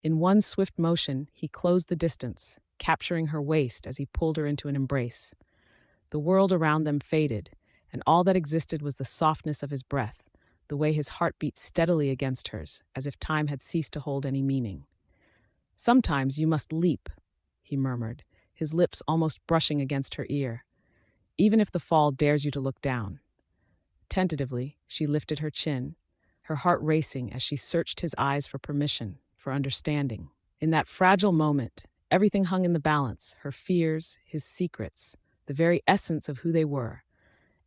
In one swift motion, he closed the distance, capturing her waist as he pulled her into an embrace. The world around them faded, and all that existed was the softness of his breath, the way his heart beat steadily against hers, as if time had ceased to hold any meaning. "Sometimes you must leap," he murmured, his lips almost brushing against her ear, "even if the fall dares you to look down." Tentatively, she lifted her chin, her heart racing as she searched his eyes for permission, for understanding. In that fragile moment, everything hung in the balance, her fears, his secrets, the very essence of who they were.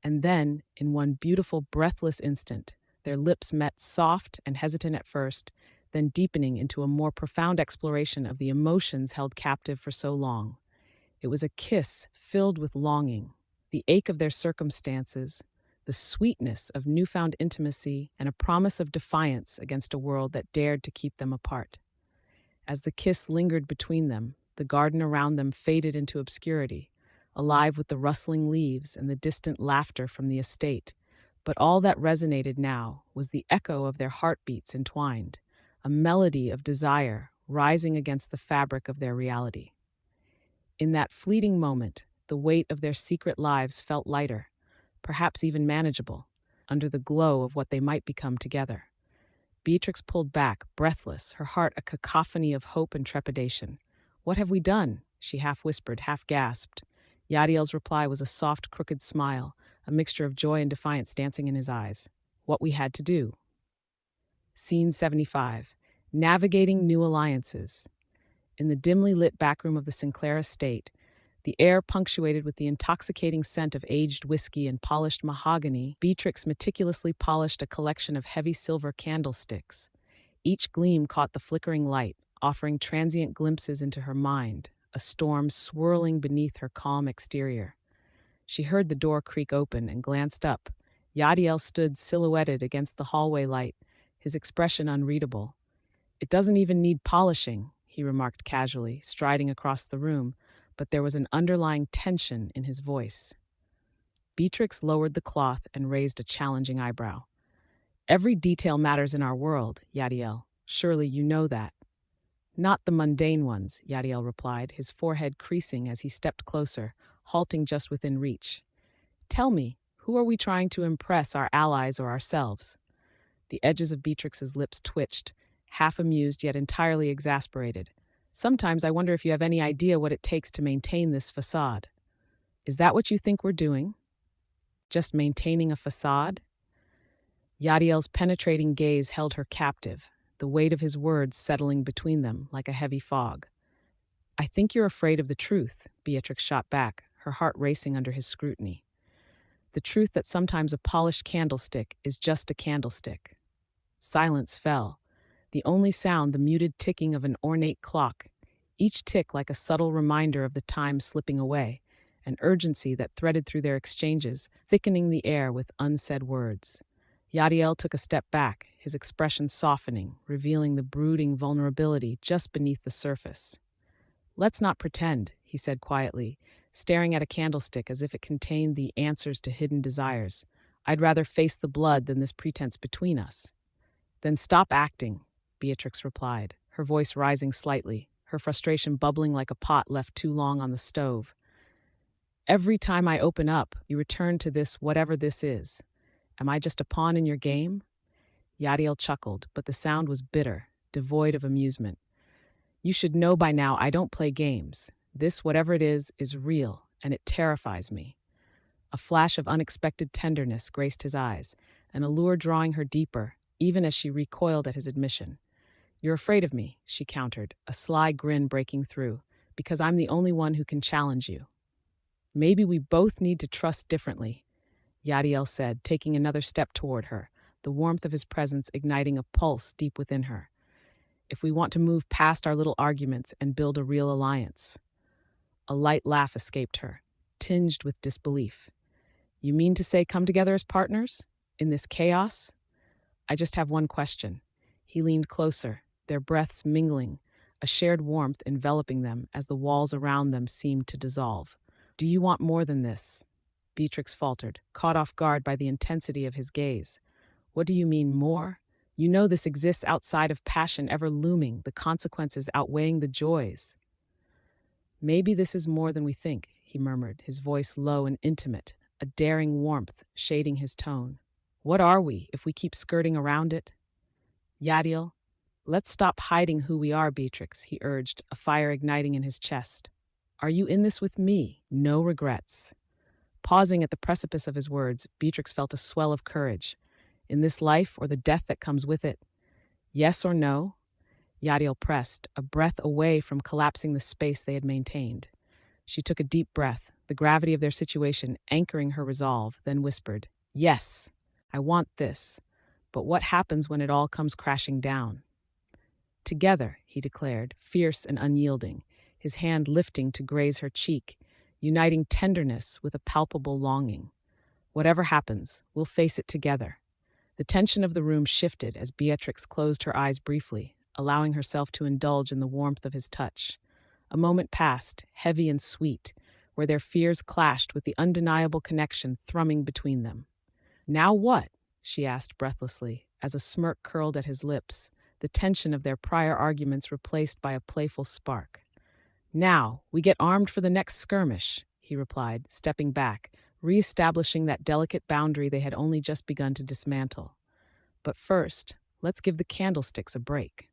And then, in one beautiful, breathless instant, their lips met, soft and hesitant at first, then deepening into a more profound exploration of the emotions held captive for so long. It was a kiss filled with longing, the ache of their circumstances, the sweetness of newfound intimacy, and a promise of defiance against a world that dared to keep them apart. As the kiss lingered between them, the garden around them faded into obscurity, alive with the rustling leaves and the distant laughter from the estate. But all that resonated now was the echo of their heartbeats entwined, a melody of desire rising against the fabric of their reality. In that fleeting moment, the weight of their secret lives felt lighter, perhaps even manageable, under the glow of what they might become together. Beatrix pulled back, breathless, her heart a cacophony of hope and trepidation. "What have we done?" she half whispered, half gasped. Yadiel's reply was a soft, crooked smile, a mixture of joy and defiance dancing in his eyes. "What we had to do." Scene 75. Navigating New Alliances. In the dimly lit backroom of the Sinclair estate, the air punctuated with the intoxicating scent of aged whiskey and polished mahogany, Beatrix meticulously polished a collection of heavy silver candlesticks. Each gleam caught the flickering light, offering transient glimpses into her mind, a storm swirling beneath her calm exterior. She heard the door creak open and glanced up. Yadiel stood silhouetted against the hallway light, his expression unreadable. "It doesn't even need polishing," he remarked casually, striding across the room, but there was an underlying tension in his voice. Beatrix lowered the cloth and raised a challenging eyebrow. "Every detail matters in our world, Yadiel. Surely you know that." "Not the mundane ones," Yadiel replied, his forehead creasing as he stepped closer, halting just within reach. "Tell me, who are we trying to impress, our allies or ourselves?" The edges of Beatrix's lips twitched, half amused yet entirely exasperated. "Sometimes I wonder if you have any idea what it takes to maintain this facade." "Is that what you think we're doing? Just maintaining a facade?" Yadiel's penetrating gaze held her captive, the weight of his words settling between them like a heavy fog. "I think you're afraid of the truth," Beatrix shot back, her heart racing under his scrutiny. "The truth that sometimes a polished candlestick is just a candlestick." Silence fell, the only sound the muted ticking of an ornate clock, each tick like a subtle reminder of the time slipping away, an urgency that threaded through their exchanges, thickening the air with unsaid words. Yadiel took a step back, his expression softening, revealing the brooding vulnerability just beneath the surface. "Let's not pretend," he said quietly, staring at a candlestick as if it contained the answers to hidden desires. "I'd rather face the blood than this pretense between us." "Then stop acting," Beatrix replied, her voice rising slightly, her frustration bubbling like a pot left too long on the stove. "Every time I open up, you return to this whatever this is. Am I just a pawn in your game?" Yadiel chuckled, but the sound was bitter, devoid of amusement. "You should know by now I don't play games. This, whatever it is real, and it terrifies me." A flash of unexpected tenderness graced his eyes, an allure drawing her deeper, even as she recoiled at his admission. "You're afraid of me," she countered, a sly grin breaking through, "because I'm the only one who can challenge you." "Maybe we both need to trust differently," Yadiel said, taking another step toward her, the warmth of his presence igniting a pulse deep within her. "If we want to move past our little arguments and build a real alliance." A light laugh escaped her, tinged with disbelief. "You mean to say come together as partners? In this chaos?" "I just have one question." He leaned closer, their breaths mingling, a shared warmth enveloping them as the walls around them seemed to dissolve. "Do you want more than this?" Beatrix faltered, caught off guard by the intensity of his gaze. "What do you mean, more?" You know this exists outside of passion ever looming, the consequences outweighing the joys. Maybe this is more than we think, he murmured, his voice low and intimate, a daring warmth shading his tone. What are we if we keep skirting around it? Yadiel, let's stop hiding who we are, Beatrix, he urged, a fire igniting in his chest. Are you in this with me? No regrets. Pausing at the precipice of his words, Beatrix felt a swell of courage. In this life or the death that comes with it? Yes or no? Yadiel pressed, a breath away from collapsing the space they had maintained. She took a deep breath, the gravity of their situation anchoring her resolve, then whispered, Yes, I want this. But what happens when it all comes crashing down? Together, he declared, fierce and unyielding, his hand lifting to graze her cheek, uniting tenderness with a palpable longing. Whatever happens, we'll face it together. The tension of the room shifted as Beatrix closed her eyes briefly, allowing herself to indulge in the warmth of his touch. A moment passed, heavy and sweet, where their fears clashed with the undeniable connection thrumming between them. Now what? She asked breathlessly, as a smirk curled at his lips, the tension of their prior arguments replaced by a playful spark. Now, we get armed for the next skirmish, he replied, stepping back, re-establishing that delicate boundary they had only just begun to dismantle. But first, let's give the candlesticks a break.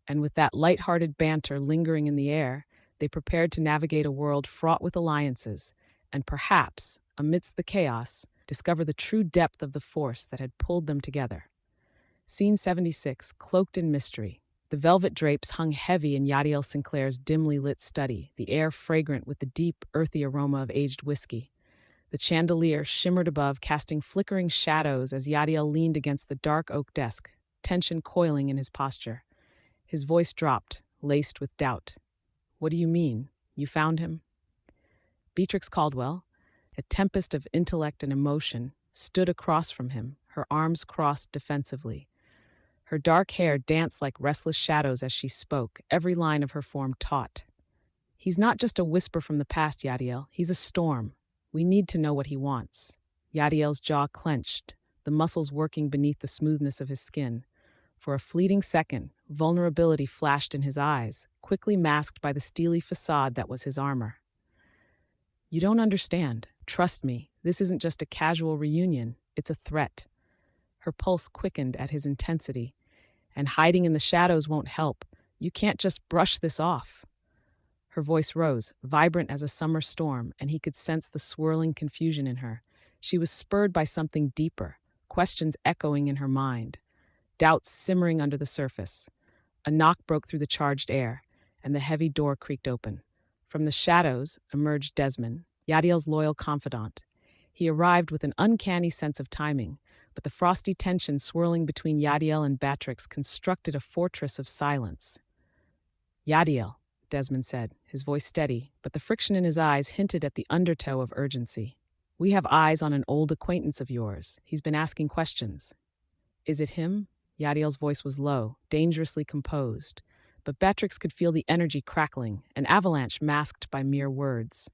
And with that light-hearted banter lingering in the air, they prepared to navigate a world fraught with alliances, and perhaps, amidst the chaos, discover the true depth of the force that had pulled them together. Scene 76, cloaked in mystery. The velvet drapes hung heavy in Yadiel Sinclair's dimly lit study, the air fragrant with the deep, earthy aroma of aged whiskey. The chandelier shimmered above, casting flickering shadows as Yadiel leaned against the dark oak desk, tension coiling in his posture. His voice dropped, laced with doubt. What do you mean? You found him? Beatrix Caldwell, a tempest of intellect and emotion, stood across from him, her arms crossed defensively. Her dark hair danced like restless shadows as she spoke, every line of her form taut. He's not just a whisper from the past, Yadiel. He's a storm. We need to know what he wants. Yadiel's jaw clenched, the muscles working beneath the smoothness of his skin. For a fleeting second, vulnerability flashed in his eyes, quickly masked by the steely facade that was his armor. You don't understand. Trust me, this isn't just a casual reunion. It's a threat. Her pulse quickened at his intensity. And hiding in the shadows won't help. You can't just brush this off. Her voice rose, vibrant as a summer storm, and he could sense the swirling confusion in her. She was spurred by something deeper, questions echoing in her mind, doubts simmering under the surface. A knock broke through the charged air, and the heavy door creaked open. From the shadows emerged Desmond, Yadiel's loyal confidant. He arrived with an uncanny sense of timing, but the frosty tension swirling between Yadiel and Beatrix constructed a fortress of silence. Yadiel, Desmond said, his voice steady, but the friction in his eyes hinted at the undertow of urgency. We have eyes on an old acquaintance of yours. He's been asking questions. Is it him? Yadiel's voice was low, dangerously composed, but Beatrix could feel the energy crackling, an avalanche masked by mere words.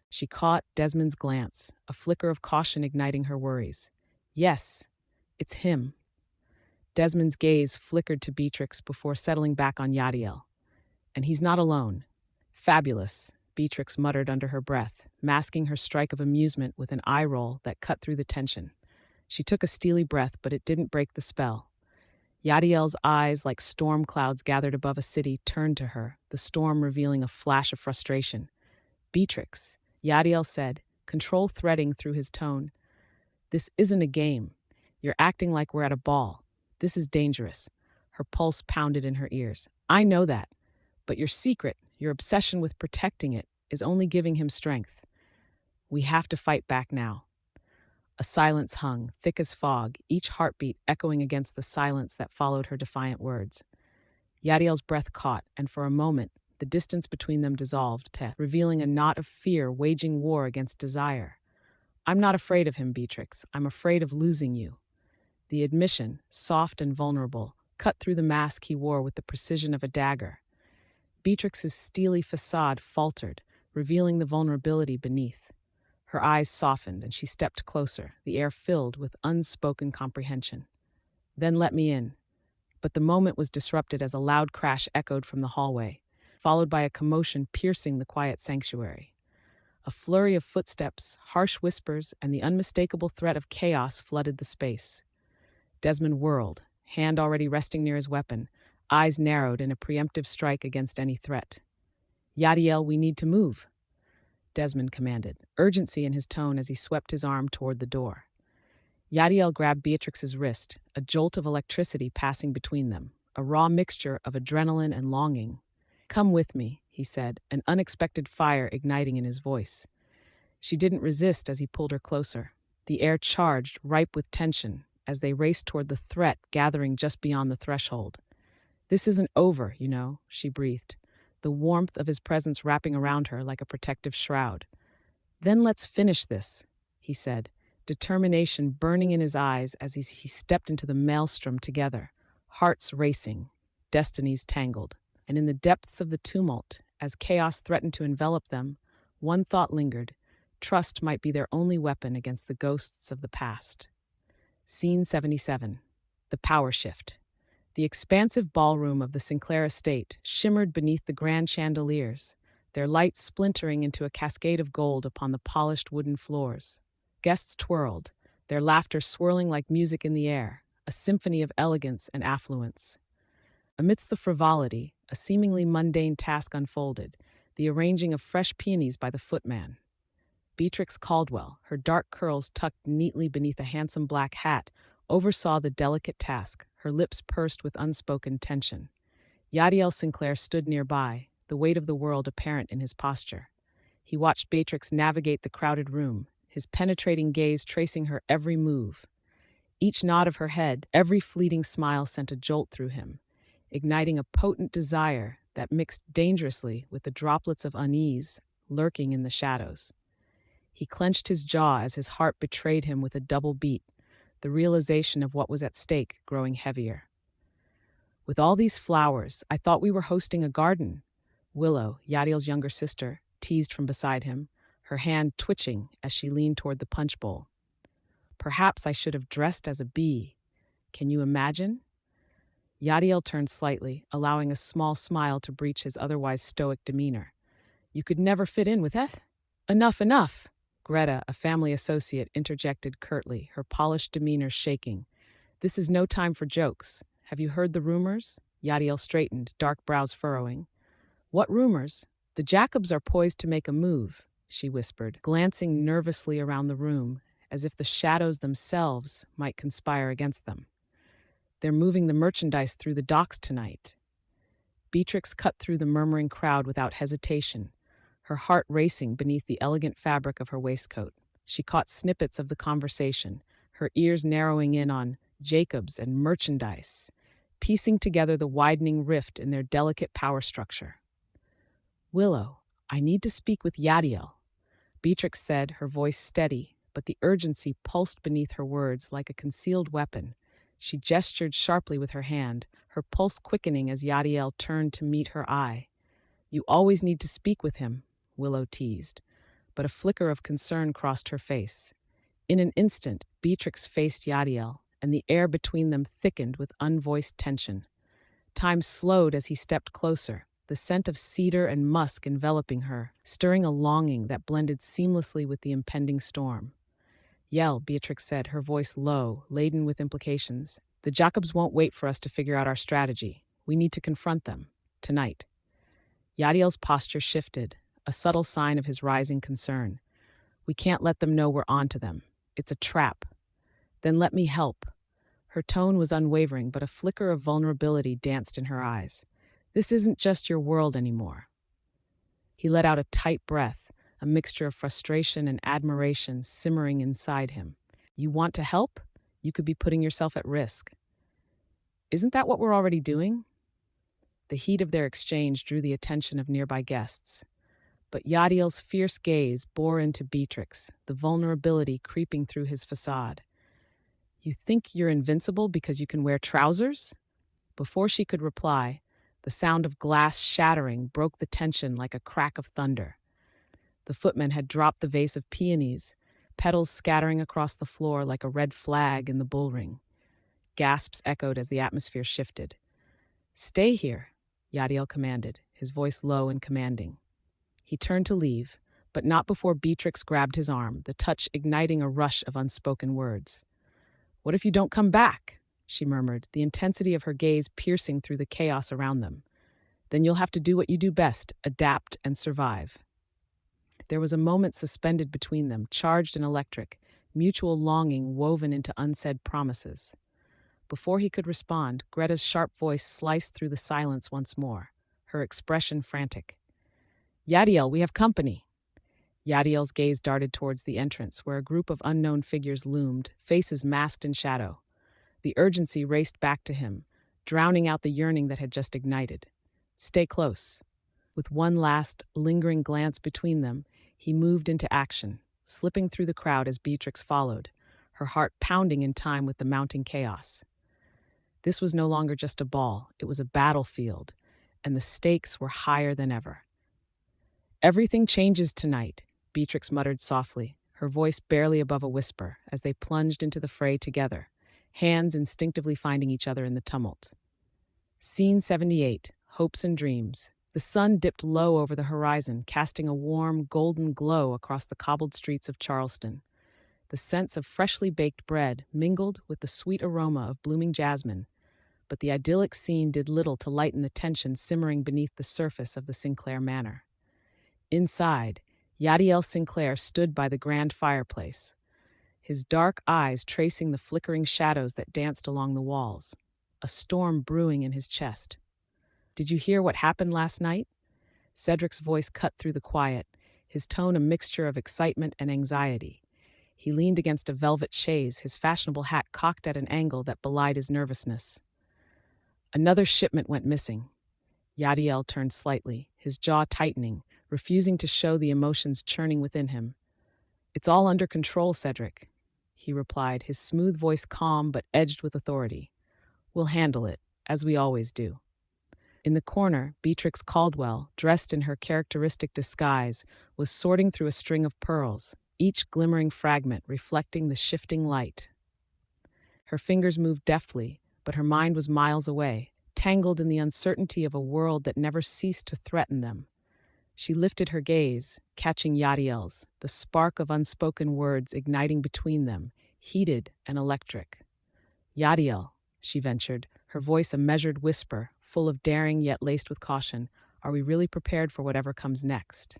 She caught Desmond's glance, a flicker of caution igniting her worries. Yes, it's him. Desmond's gaze flickered to Beatrix before settling back on Yadiel. And he's not alone. Fabulous, Beatrix muttered under her breath, masking her strike of amusement with an eye roll that cut through the tension. She took a steely breath, but it didn't break the spell. Yadiel's eyes, like storm clouds gathered above a city, turned to her, the storm revealing a flash of frustration. Beatrix, Yadiel said, control threading through his tone. This isn't a game. You're acting like we're at a ball. This is dangerous. Her pulse pounded in her ears. I know that. But your secret, your obsession with protecting it, is only giving him strength. We have to fight back now. A silence hung, thick as fog, each heartbeat echoing against the silence that followed her defiant words. Yadiel's breath caught, and for a moment, the distance between them dissolved, revealing a knot of fear waging war against desire. I'm not afraid of him, Beatrix. I'm afraid of losing you. The admission, soft and vulnerable, cut through the mask he wore with the precision of a dagger. Beatrix's steely facade faltered, revealing the vulnerability beneath. Her eyes softened, and she stepped closer, the air filled with unspoken comprehension. Then let me in. But the moment was disrupted as a loud crash echoed from the hallway, followed by a commotion piercing the quiet sanctuary. A flurry of footsteps, harsh whispers, and the unmistakable threat of chaos flooded the space. Desmond whirled, hand already resting near his weapon, eyes narrowed in a preemptive strike against any threat. Yadiel, we need to move, Desmond commanded, urgency in his tone as he swept his arm toward the door. Yadiel grabbed Beatrix's wrist, a jolt of electricity passing between them, a raw mixture of adrenaline and longing. Come with me, he said, an unexpected fire igniting in his voice. She didn't resist as he pulled her closer, the air charged, ripe with tension, as they raced toward the threat gathering just beyond the threshold. This isn't over, you know, she breathed, the warmth of his presence wrapping around her like a protective shroud. Then let's finish this, he said, determination burning in his eyes as he stepped into the maelstrom together, hearts racing, destinies tangled. And in the depths of the tumult, as chaos threatened to envelop them, one thought lingered: trust might be their only weapon against the ghosts of the past. Scene 77. The Power Shift. The expansive ballroom of the Sinclair estate shimmered beneath the grand chandeliers, their lights splintering into a cascade of gold upon the polished wooden floors. Guests twirled, their laughter swirling like music in the air, a symphony of elegance and affluence. Amidst the frivolity, a seemingly mundane task unfolded, the arranging of fresh peonies by the footman. Beatrix Caldwell, her dark curls tucked neatly beneath a handsome black hat, oversaw the delicate task, her lips pursed with unspoken tension. Yadiel Sinclair stood nearby, the weight of the world apparent in his posture. He watched Beatrix navigate the crowded room, his penetrating gaze tracing her every move. Each nod of her head, every fleeting smile sent a jolt through him, igniting a potent desire that mixed dangerously with the droplets of unease lurking in the shadows. He clenched his jaw as his heart betrayed him with a double beat, the realization of what was at stake growing heavier. With all these flowers, I thought we were hosting a garden, Willow, Yadiel's younger sister, teased from beside him, her hand twitching as she leaned toward the punch bowl. Perhaps I should have dressed as a bee. Can you imagine? Yadiel turned slightly, allowing a small smile to breach his otherwise stoic demeanor. You could never fit in with Eth? Enough! Greta, a family associate, interjected curtly, her polished demeanor shaking. This is no time for jokes. Have you heard the rumors? Yadiel straightened, dark brows furrowing. What rumors? The Jacobs are poised to make a move, she whispered, glancing nervously around the room, as if the shadows themselves might conspire against them. They're moving the merchandise through the docks tonight. Beatrix cut through the murmuring crowd without hesitation, her heart racing beneath the elegant fabric of her waistcoat. She caught snippets of the conversation, her ears narrowing in on Jacobs and merchandise, piecing together the widening rift in their delicate power structure. Willow, I need to speak with Yadiel, Beatrix said, her voice steady, but the urgency pulsed beneath her words like a concealed weapon. She gestured sharply with her hand, her pulse quickening as Yadiel turned to meet her eye. You always need to speak with him, Willow teased, but a flicker of concern crossed her face. In an instant, Beatrix faced Yadiel, and the air between them thickened with unvoiced tension. Time slowed as he stepped closer, the scent of cedar and musk enveloping her, stirring a longing that blended seamlessly with the impending storm. Yell, Beatrix said, her voice low, laden with implications. The Jacobs won't wait for us to figure out our strategy. We need to confront them. Tonight. Yadiel's posture shifted, a subtle sign of his rising concern. We can't let them know we're onto them. It's a trap. Then let me help. Her tone was unwavering, but a flicker of vulnerability danced in her eyes. This isn't just your world anymore. He let out a tight breath, a mixture of frustration and admiration simmering inside him. You want to help? You could be putting yourself at risk. Isn't that what we're already doing? The heat of their exchange drew the attention of nearby guests. But Yadiel's fierce gaze bore into Beatrix, the vulnerability creeping through his facade. You think you're invincible because you can wear trousers? Before she could reply, the sound of glass shattering broke the tension like a crack of thunder. The footman had dropped the vase of peonies, petals scattering across the floor like a red flag in the bullring. Gasps echoed as the atmosphere shifted. "Stay here," Yadiel commanded, his voice low and commanding. He turned to leave, but not before Beatrix grabbed his arm, the touch igniting a rush of unspoken words. "What if you don't come back?" she murmured, the intensity of her gaze piercing through the chaos around them. "Then you'll have to do what you do best, adapt and survive." There was a moment suspended between them, charged and electric, mutual longing woven into unsaid promises. Before he could respond, Greta's sharp voice sliced through the silence once more, her expression frantic. "Yadiel, we have company." Yadiel's gaze darted towards the entrance, where a group of unknown figures loomed, faces masked in shadow. The urgency raced back to him, drowning out the yearning that had just ignited. "Stay close." With one last, lingering glance between them, he moved into action, slipping through the crowd as Beatrix followed, her heart pounding in time with the mounting chaos. This was no longer just a ball, it was a battlefield, and the stakes were higher than ever. "Everything changes tonight," Beatrix muttered softly, her voice barely above a whisper, as they plunged into the fray together, hands instinctively finding each other in the tumult. Scene 78, Hopes and Dreams. The sun dipped low over the horizon, casting a warm, golden glow across the cobbled streets of Charleston. The scents of freshly baked bread mingled with the sweet aroma of blooming jasmine, but the idyllic scene did little to lighten the tension simmering beneath the surface of the Sinclair manor. Inside, Yadiel Sinclair stood by the grand fireplace, his dark eyes tracing the flickering shadows that danced along the walls, a storm brewing in his chest. "Did you hear what happened last night?" Cedric's voice cut through the quiet, his tone a mixture of excitement and anxiety. He leaned against a velvet chaise, his fashionable hat cocked at an angle that belied his nervousness. "Another shipment went missing." Yadiel turned slightly, his jaw tightening, refusing to show the emotions churning within him. "It's all under control, Cedric," he replied, his smooth voice calm but edged with authority. "We'll handle it, as we always do." In the corner, Beatrix Caldwell, dressed in her characteristic disguise, was sorting through a string of pearls, each glimmering fragment reflecting the shifting light. Her fingers moved deftly, but her mind was miles away, tangled in the uncertainty of a world that never ceased to threaten them. She lifted her gaze, catching Yadiel's, the spark of unspoken words igniting between them, heated and electric. "Yadiel," she ventured, her voice a measured whisper, full of daring yet laced with caution, "are we really prepared for whatever comes next?"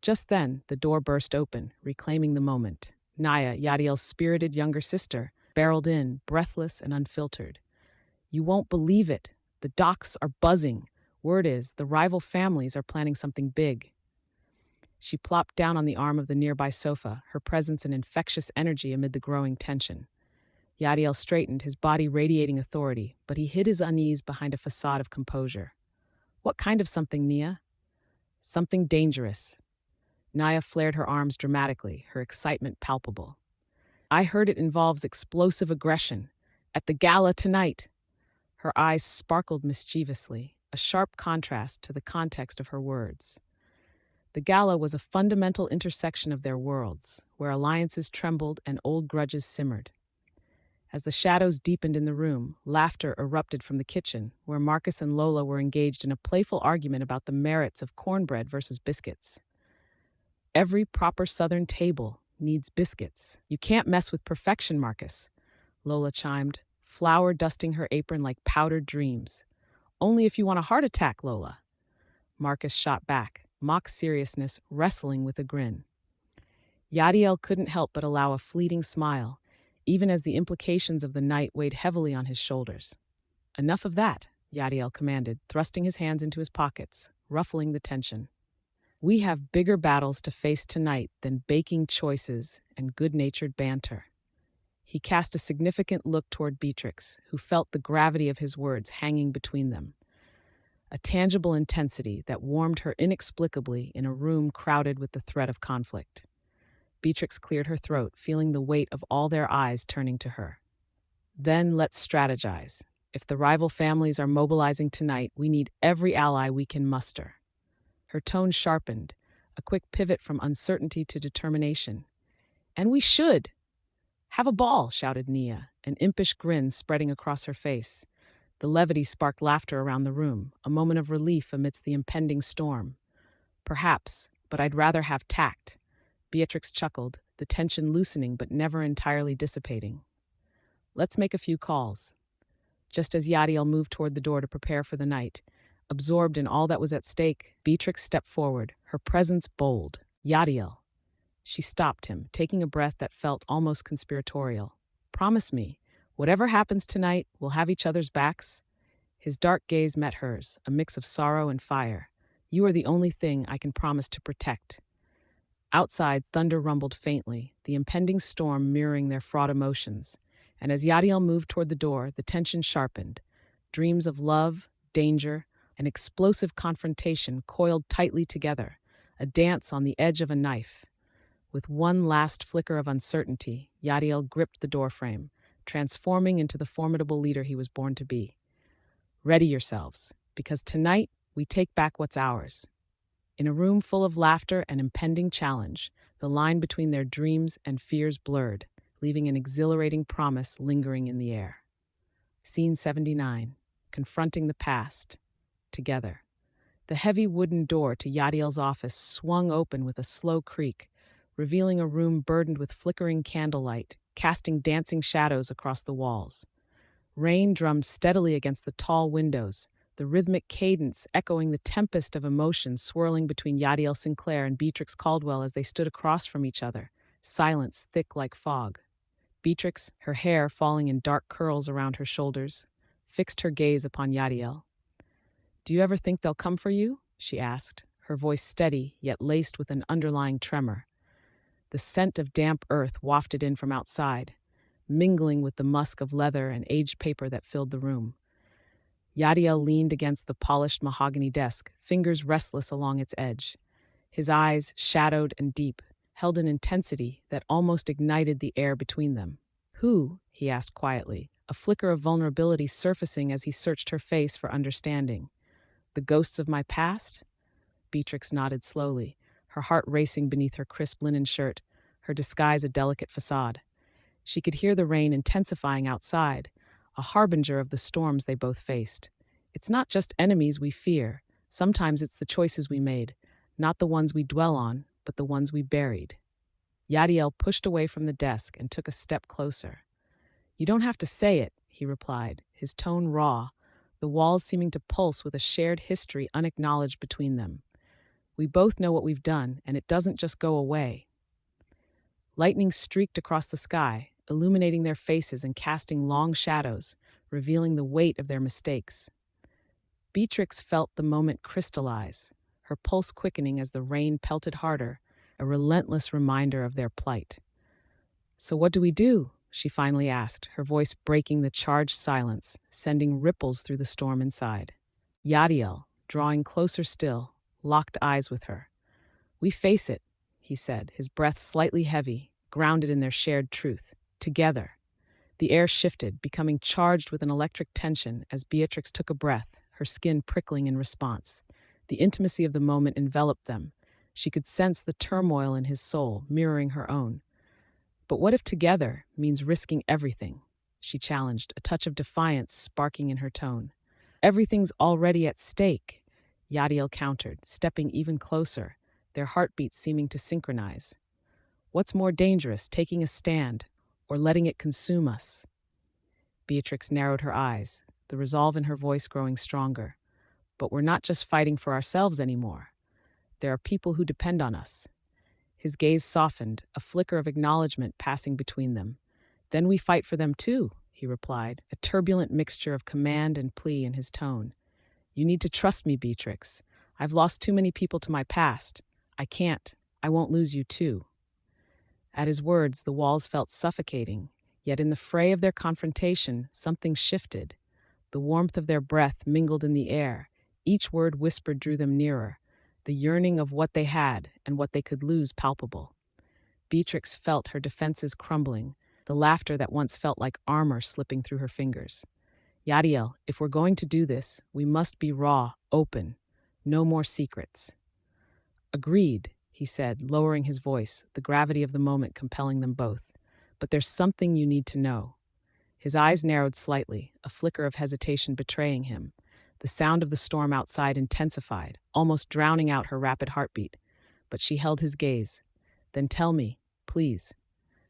Just then, the door burst open, reclaiming the moment. Naya, Yadiel's spirited younger sister, barreled in, breathless and unfiltered. "You won't believe it. The docks are buzzing. Word is, the rival families are planning something big." She plopped down on the arm of the nearby sofa, her presence an infectious energy amid the growing tension. Yadiel straightened, his body radiating authority, but he hid his unease behind a facade of composure. "What kind of something, Nia?" "Something dangerous." Naya flared her arms dramatically, her excitement palpable. "I heard it involves explosive aggression. At the gala tonight." Her eyes sparkled mischievously, a sharp contrast to the context of her words. The gala was a fundamental intersection of their worlds, where alliances trembled and old grudges simmered. As the shadows deepened in the room, laughter erupted from the kitchen, where Marcus and Lola were engaged in a playful argument about the merits of cornbread versus biscuits. "Every proper Southern table needs biscuits. You can't mess with perfection, Marcus," Lola chimed, flour dusting her apron like powdered dreams. "Only if you want a heart attack, Lola." Marcus shot back, mock seriousness wrestling with a grin. Yadiel couldn't help but allow a fleeting smile, even as the implications of the night weighed heavily on his shoulders. "Enough of that," Yadiel commanded, thrusting his hands into his pockets, ruffling the tension. "We have bigger battles to face tonight than baking choices and good-natured banter." He cast a significant look toward Beatrix, who felt the gravity of his words hanging between them. A tangible intensity that warmed her inexplicably in a room crowded with the threat of conflict. Beatrix cleared her throat, feeling the weight of all their eyes turning to her. "Then let's strategize. If the rival families are mobilizing tonight, we need every ally we can muster." Her tone sharpened, a quick pivot from uncertainty to determination. "And we should!" "Have a ball," shouted Nia, an impish grin spreading across her face. The levity sparked laughter around the room, a moment of relief amidst the impending storm. "Perhaps, but I'd rather have tact." Beatrix chuckled, the tension loosening but never entirely dissipating. "Let's make a few calls." Just as Yadiel moved toward the door to prepare for the night, absorbed in all that was at stake, Beatrix stepped forward, her presence bold. "Yadiel." She stopped him, taking a breath that felt almost conspiratorial. "Promise me, whatever happens tonight, we'll have each other's backs." His dark gaze met hers, a mix of sorrow and fire. "You are the only thing I can promise to protect." Outside, thunder rumbled faintly, the impending storm mirroring their fraught emotions. And as Yadiel moved toward the door, the tension sharpened. Dreams of love, danger, and explosive confrontation coiled tightly together, a dance on the edge of a knife. With one last flicker of uncertainty, Yadiel gripped the doorframe, transforming into the formidable leader he was born to be. "Ready yourselves, because tonight we take back what's ours." In a room full of laughter and impending challenge, the line between their dreams and fears blurred, leaving an exhilarating promise lingering in the air. Scene 79. Confronting the past. Together. The heavy wooden door to Yadiel's office swung open with a slow creak, revealing a room burdened with flickering candlelight, casting dancing shadows across the walls. Rain drummed steadily against the tall windows, the rhythmic cadence echoing the tempest of emotion swirling between Yadiel Sinclair and Beatrix Caldwell as they stood across from each other, silence thick like fog. Beatrix, her hair falling in dark curls around her shoulders, fixed her gaze upon Yadiel. "Do you ever think they'll come for you?" she asked, her voice steady yet laced with an underlying tremor. The scent of damp earth wafted in from outside, mingling with the musk of leather and aged paper that filled the room. Yadiel leaned against the polished mahogany desk, fingers restless along its edge. His eyes, shadowed and deep, held an intensity that almost ignited the air between them. "Who?" he asked quietly, a flicker of vulnerability surfacing as he searched her face for understanding. "The ghosts of my past?" Beatrix nodded slowly, her heart racing beneath her crisp linen shirt, her disguise a delicate facade. She could hear the rain intensifying outside, a harbinger of the storms they both faced. "It's not just enemies we fear. Sometimes it's the choices we made, not the ones we dwell on, but the ones we buried." Yadiel pushed away from the desk and took a step closer. "You don't have to say it," he replied, his tone raw, the walls seeming to pulse with a shared history unacknowledged between them. "We both know what we've done, and it doesn't just go away." Lightning streaked across the sky, illuminating their faces and casting long shadows, revealing the weight of their mistakes. Beatrix felt the moment crystallize, her pulse quickening as the rain pelted harder, a relentless reminder of their plight. "So what do we do?" she finally asked, her voice breaking the charged silence, sending ripples through the storm inside. Yadiel, drawing closer still, locked eyes with her. "We face it," he said, his breath slightly heavy, grounded in their shared truth. "Together." The air shifted, becoming charged with an electric tension as Beatrix took a breath, her skin prickling in response. The intimacy of the moment enveloped them. She could sense the turmoil in his soul, mirroring her own. "But what if together means risking everything?" she challenged, a touch of defiance sparking in her tone. "Everything's already at stake," Yadiel countered, stepping even closer, their heartbeats seeming to synchronize. "What's more dangerous, taking a stand, or letting it consume us?" Beatrix narrowed her eyes, the resolve in her voice growing stronger. "But we're not just fighting for ourselves anymore. There are people who depend on us." His gaze softened, a flicker of acknowledgement passing between them. "Then we fight for them too," he replied, a turbulent mixture of command and plea in his tone. "You need to trust me, Beatrix. I've lost too many people to my past. I won't lose you too." At his words, the walls felt suffocating, yet in the fray of their confrontation, something shifted. The warmth of their breath mingled in the air. Each word whispered drew them nearer, the yearning of what they had and what they could lose palpable. Beatrix felt her defenses crumbling, the laughter that once felt like armor slipping through her fingers. "Yadiel, if we're going to do this, we must be raw, open. No more secrets." "Agreed," he said, lowering his voice, the gravity of the moment compelling them both. but there's something you need to know." His eyes narrowed slightly, a flicker of hesitation betraying him. The sound of the storm outside intensified, almost drowning out her rapid heartbeat. But she held his gaze. "Then tell me, please."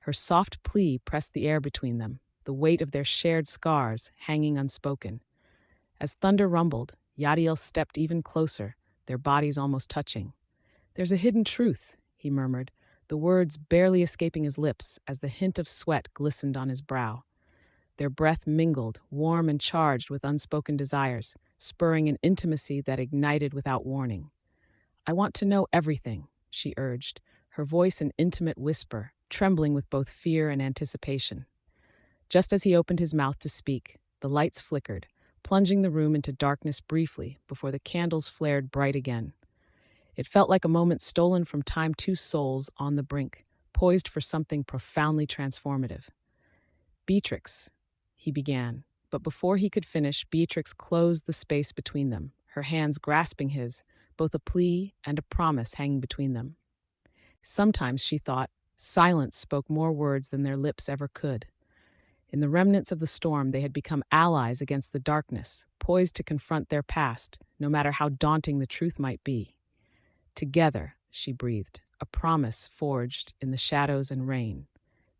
Her soft plea pressed the air between them, the weight of their shared scars hanging unspoken. As thunder rumbled, Yadiel stepped even closer, their bodies almost touching. "There's a hidden truth," he murmured, the words barely escaping his lips as the hint of sweat glistened on his brow. Their breath mingled, warm and charged with unspoken desires, spurring an intimacy that ignited without warning. "I want to know everything," she urged, her voice an intimate whisper, trembling with both fear and anticipation. Just as he opened his mouth to speak, the lights flickered, plunging the room into darkness briefly before the candles flared bright again. It felt like a moment stolen from time, two souls on the brink, poised for something profoundly transformative. "Beatrix," he began, but before he could finish, Beatrix closed the space between them, her hands grasping his, both a plea and a promise hanging between them. Sometimes, she thought, silence spoke more words than their lips ever could. In the remnants of the storm, they had become allies against the darkness, poised to confront their past, no matter how daunting the truth might be. "Together," she breathed, a promise forged in the shadows and rain.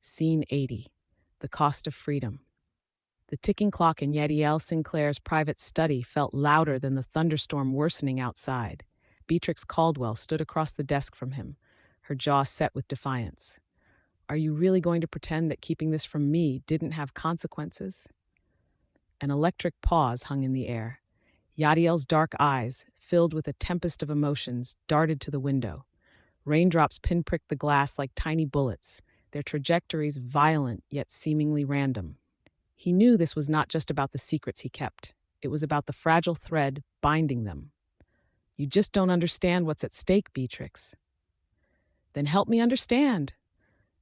Scene 80. The Cost of Freedom. The ticking clock in Yadiel Sinclair's private study felt louder than the thunderstorm worsening outside. Beatrix Caldwell stood across the desk from him, her jaw set with defiance. "Are you really going to pretend that keeping this from me didn't have consequences?" An electric pause hung in the air. Yadiel's dark eyes, filled with a tempest of emotions, darted to the window. Raindrops pinpricked the glass like tiny bullets, their trajectories violent yet seemingly random. He knew this was not just about the secrets he kept. It was about the fragile thread binding them. "You just don't understand what's at stake, Beatrix." "Then help me understand."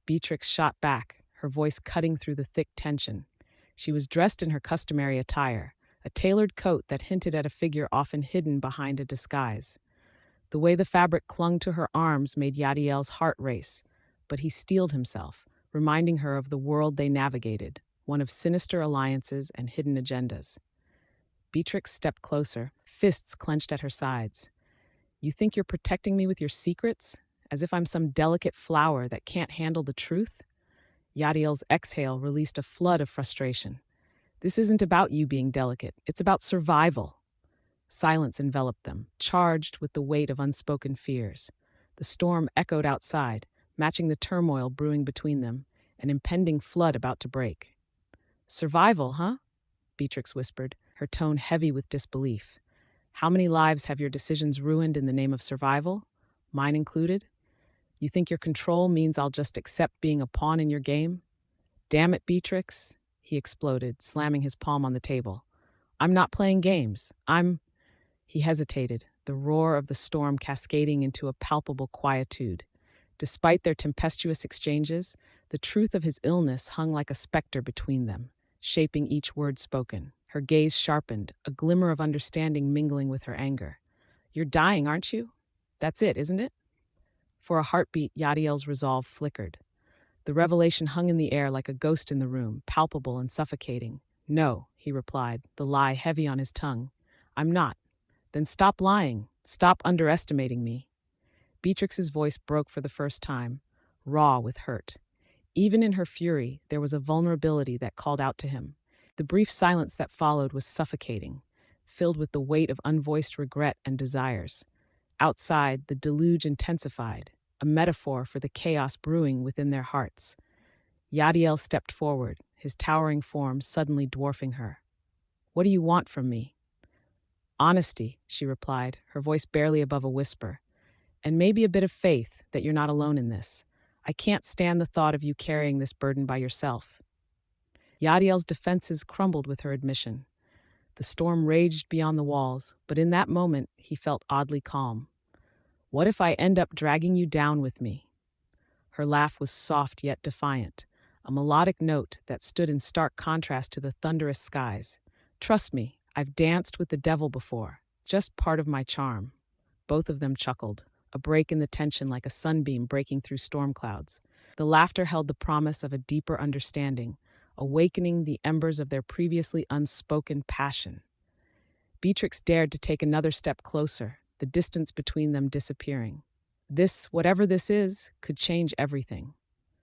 Beatrix shot back, her voice cutting through the thick tension. She was dressed in her customary attire, a tailored coat that hinted at a figure often hidden behind a disguise. The way the fabric clung to her arms made Yadiel's heart race, but he steeled himself, reminding her of the world they navigated, one of sinister alliances and hidden agendas. Beatrix stepped closer, fists clenched at her sides. "You think you're protecting me with your secrets? As if I'm some delicate flower that can't handle the truth?" Yadiel's exhale released a flood of frustration. "This isn't about you being delicate. It's about survival." Silence enveloped them, charged with the weight of unspoken fears. The storm echoed outside, matching the turmoil brewing between them, an impending flood about to break. "Survival, huh?" Beatrix whispered, her tone heavy with disbelief. "How many lives have your decisions ruined in the name of survival? Mine included? You think your control means I'll just accept being a pawn in your game? Damn it, Beatrix," he exploded, slamming his palm on the table. "I'm not playing games. He hesitated, the roar of the storm cascading into a palpable quietude. Despite their tempestuous exchanges, the truth of his illness hung like a specter between them, shaping each word spoken. Her gaze sharpened, a glimmer of understanding mingling with her anger. "You're dying, aren't you? That's it, isn't it?" For a heartbeat, Yadiel's resolve flickered. The revelation hung in the air like a ghost in the room, palpable and suffocating. "No," he replied, the lie heavy on his tongue. "I'm not." "Then stop lying. Stop underestimating me." Beatrix's voice broke for the first time, raw with hurt. Even in her fury, there was a vulnerability that called out to him. The brief silence that followed was suffocating, filled with the weight of unvoiced regret and desires. Outside, the deluge intensified, a metaphor for the chaos brewing within their hearts. Yadiel stepped forward, his towering form suddenly dwarfing her. "What do you want from me?" "Honesty," she replied, her voice barely above a whisper. "And maybe a bit of faith that you're not alone in this. I can't stand the thought of you carrying this burden by yourself." Yadiel's defenses crumbled with her admission. The storm raged beyond the walls, but in that moment, he felt oddly calm. "What if I end up dragging you down with me?" Her laugh was soft yet defiant, a melodic note that stood in stark contrast to the thunderous skies. "Trust me, I've danced with the devil before, just part of my charm." Both of them chuckled, a break in the tension like a sunbeam breaking through storm clouds. The laughter held the promise of a deeper understanding, awakening the embers of their previously unspoken passion. Beatrix dared to take another step closer, the distance between them disappearing. This, whatever this is, could change everything.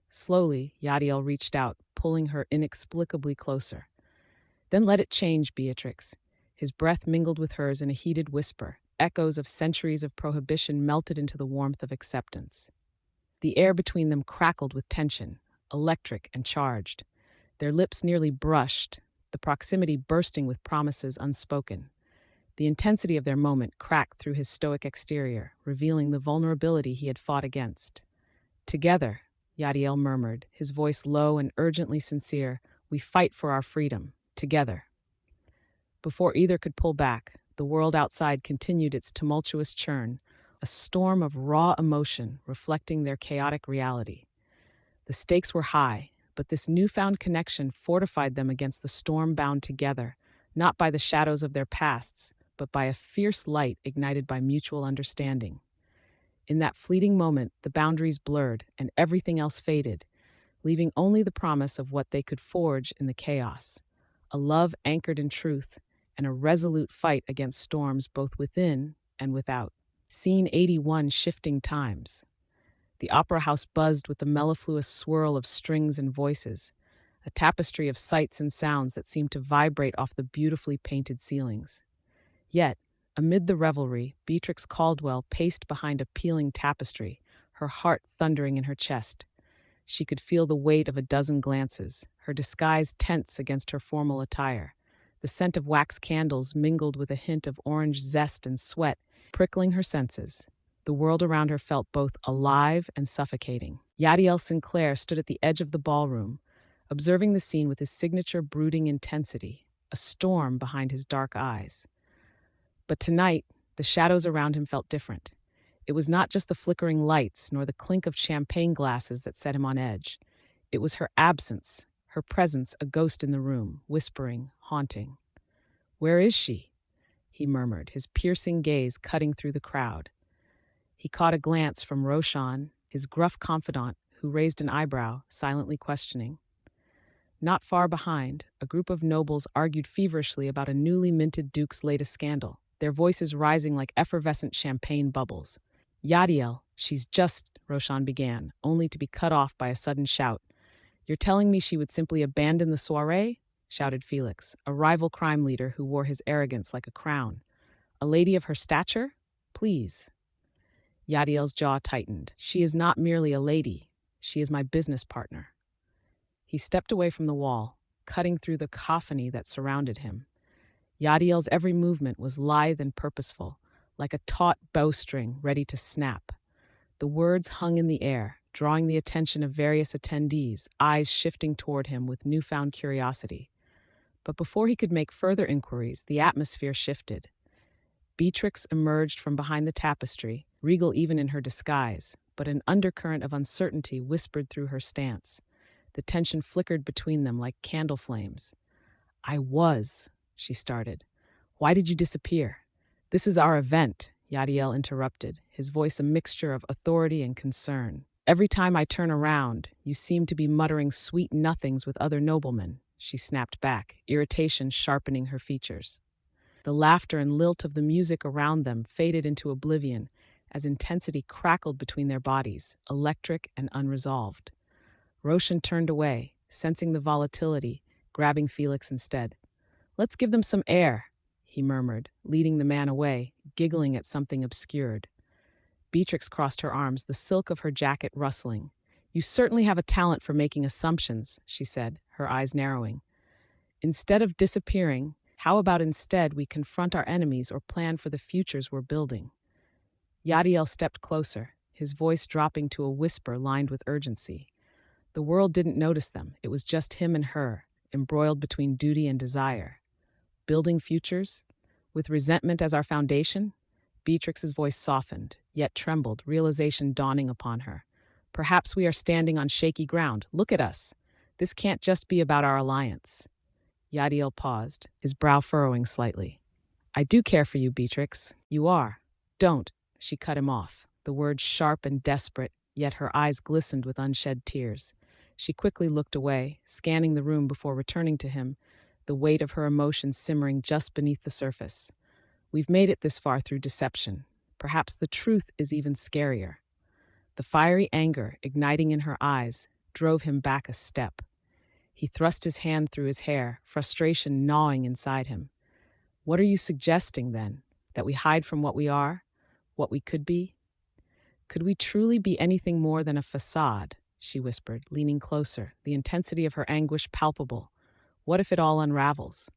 Slowly, Yadiel reached out, pulling her inexplicably closer. Then let it change, Beatrix. His breath mingled with hers in a heated whisper. Echoes of centuries of prohibition melted into the warmth of acceptance. The air between them crackled with tension, electric and charged. Their lips nearly brushed, the proximity bursting with promises unspoken. The intensity of their moment cracked through his stoic exterior, revealing the vulnerability he had fought against. Together, Yadiel murmured, his voice low and urgently sincere, we fight for our freedom, together. Before either could pull back, the world outside continued its tumultuous churn, a storm of raw emotion reflecting their chaotic reality. The stakes were high, but this newfound connection fortified them against the storm bound together, not by the shadows of their pasts, but by a fierce light ignited by mutual understanding. In that fleeting moment, the boundaries blurred and everything else faded, leaving only the promise of what they could forge in the chaos. A love anchored in truth, and a resolute fight against storms both within and without. Scene 81, Shifting Times. The opera house buzzed with the mellifluous swirl of strings and voices, a tapestry of sights and sounds that seemed to vibrate off the beautifully painted ceilings. Yet, amid the revelry, Beatrix Caldwell paced behind a peeling tapestry, her heart thundering in her chest. She could feel the weight of a dozen glances, her disguise tense against her formal attire. The scent of wax candles mingled with a hint of orange zest and sweat, prickling her senses. The world around her felt both alive and suffocating. Yadiel Sinclair stood at the edge of the ballroom, observing the scene with his signature brooding intensity, a storm behind his dark eyes. But tonight, the shadows around him felt different. It was not just the flickering lights nor the clink of champagne glasses that set him on edge. It was her absence, her presence, a ghost in the room, whispering, haunting. "Where is she?" he murmured, his piercing gaze cutting through the crowd. He caught a glance from Roshan, his gruff confidant, who raised an eyebrow, silently questioning. Not far behind, a group of nobles argued feverishly about a newly minted duke's latest scandal, their voices rising like effervescent champagne bubbles. "Yadiel, she's just," Roshan began, only to be cut off by a sudden shout. "You're telling me she would simply abandon the soiree?" shouted Felix, a rival crime leader who wore his arrogance like a crown. "A lady of her stature? Please." Yadiel's jaw tightened. "She is not merely a lady. She is my business partner." He stepped away from the wall, cutting through the cacophony that surrounded him. Yadiel's every movement was lithe and purposeful, like a taut bowstring ready to snap. The words hung in the air, drawing the attention of various attendees, eyes shifting toward him with newfound curiosity. But before he could make further inquiries, the atmosphere shifted. Beatrix emerged from behind the tapestry, regal even in her disguise, but an undercurrent of uncertainty whispered through her stance. The tension flickered between them like candle flames. She started. "Why did you disappear?" "This is our event," Yadiel interrupted, his voice a mixture of authority and concern. "Every time I turn around, you seem to be muttering sweet nothings with other noblemen," she snapped back, irritation sharpening her features. The laughter and lilt of the music around them faded into oblivion as intensity crackled between their bodies, electric and unresolved. Roshan turned away, sensing the volatility, grabbing Felix instead. "Let's give them some air," he murmured, leading the man away, giggling at something obscured. Beatrix crossed her arms, the silk of her jacket rustling. "You certainly have a talent for making assumptions," she said, her eyes narrowing. "Instead of disappearing, how about instead we confront our enemies or plan for the futures we're building?" Yadiel stepped closer, his voice dropping to a whisper lined with urgency. The world didn't notice them. It was just him and her, embroiled between duty and desire. Building futures? With resentment as our foundation? Beatrix's voice softened, yet trembled, realization dawning upon her. Perhaps we are standing on shaky ground. Look at us. This can't just be about our alliance. Yadiel paused, his brow furrowing slightly. "I do care for you, Beatrix. You are." "Don't," she cut him off, the words sharp and desperate, yet her eyes glistened with unshed tears. She quickly looked away, scanning the room before returning to him, the weight of her emotions simmering just beneath the surface. We've made it this far through deception. Perhaps the truth is even scarier. The fiery anger igniting in her eyes drove him back a step. He thrust his hand through his hair, frustration gnawing inside him. What are you suggesting, then? That we hide from what we are? What we could be? Could we truly be anything more than a facade? She whispered, leaning closer, the intensity of her anguish palpable. What if it all unravels?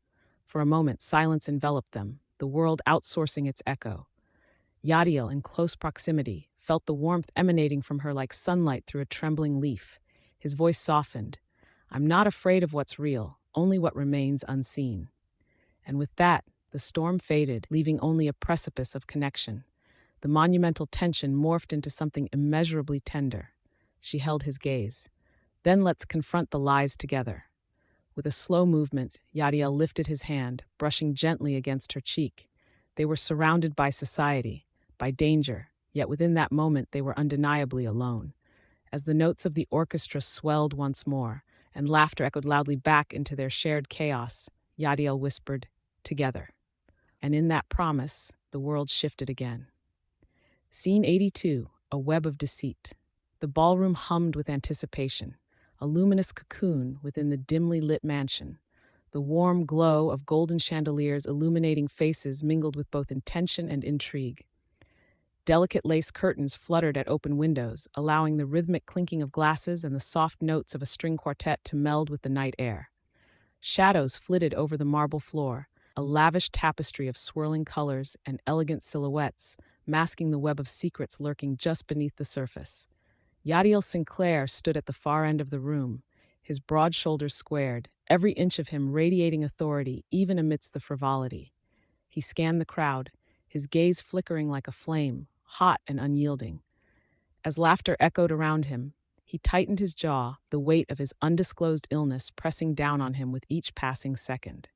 For a moment, silence enveloped them, the world outsourcing its echo. Yadiel, in close proximity, felt the warmth emanating from her like sunlight through a trembling leaf. His voice softened. I'm not afraid of what's real, only what remains unseen. And with that, the storm faded, leaving only a precipice of connection. The monumental tension morphed into something immeasurably tender. She held his gaze. Then let's confront the lies together. With a slow movement, Yadiel lifted his hand, brushing gently against her cheek. They were surrounded by society, by danger, yet within that moment they were undeniably alone. As the notes of the orchestra swelled once more, and laughter echoed loudly back into their shared chaos, Yadiel whispered, "Together." And in that promise, the world shifted again. Scene 82, a web of deceit. The ballroom hummed with anticipation, a luminous cocoon within the dimly lit mansion. The warm glow of golden chandeliers illuminating faces mingled with both intention and intrigue. Delicate lace curtains fluttered at open windows, allowing the rhythmic clinking of glasses and the soft notes of a string quartet to meld with the night air. Shadows flitted over the marble floor, a lavish tapestry of swirling colors and elegant silhouettes, masking the web of secrets lurking just beneath the surface. Yadiel Sinclair stood at the far end of the room, his broad shoulders squared, every inch of him radiating authority even amidst the frivolity. He scanned the crowd, his gaze flickering like a flame, hot and unyielding. As laughter echoed around him, he tightened his jaw, the weight of his undisclosed illness pressing down on him with each passing second.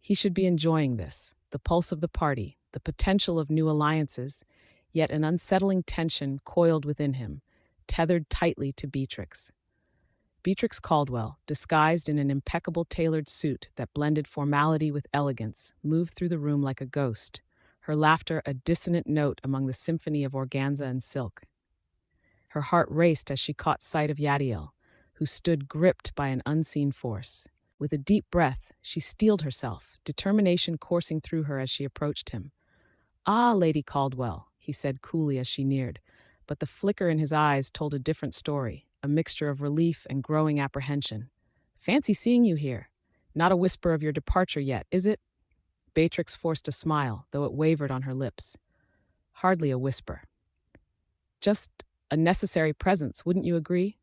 He should be enjoying this, the pulse of the party, the potential of new alliances, yet an unsettling tension coiled within him, tethered tightly to Beatrix. Beatrix Caldwell, disguised in an impeccable tailored suit that blended formality with elegance, moved through the room like a ghost, her laughter a dissonant note among the symphony of organza and silk. Her heart raced as she caught sight of Yadiel, who stood gripped by an unseen force. With a deep breath, she steeled herself, determination coursing through her as she approached him. "Ah, Lady Caldwell," he said coolly as she neared, but the flicker in his eyes told a different story, a mixture of relief and growing apprehension. "Fancy seeing you here. Not a whisper of your departure yet, is it?" Beatrix forced a smile, though it wavered on her lips. "Hardly a whisper. Just a necessary presence, wouldn't you agree?"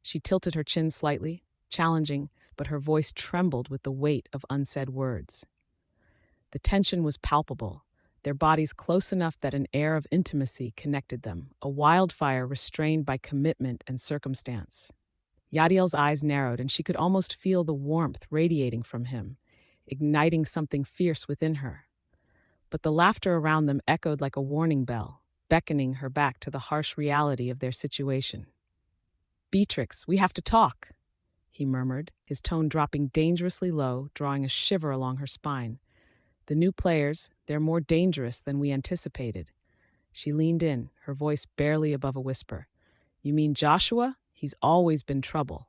She tilted her chin slightly, challenging, but her voice trembled with the weight of unsaid words. The tension was palpable, their bodies close enough that an air of intimacy connected them, a wildfire restrained by commitment and circumstance. Yadiel's eyes narrowed, and she could almost feel the warmth radiating from him, igniting something fierce within her. But the laughter around them echoed like a warning bell, beckoning her back to the harsh reality of their situation. "Beatrix, we have to talk," he murmured, his tone dropping dangerously low, drawing a shiver along her spine. "The new players, they're more dangerous than we anticipated." She leaned in, her voice barely above a whisper. "You mean Joshua? He's always been trouble."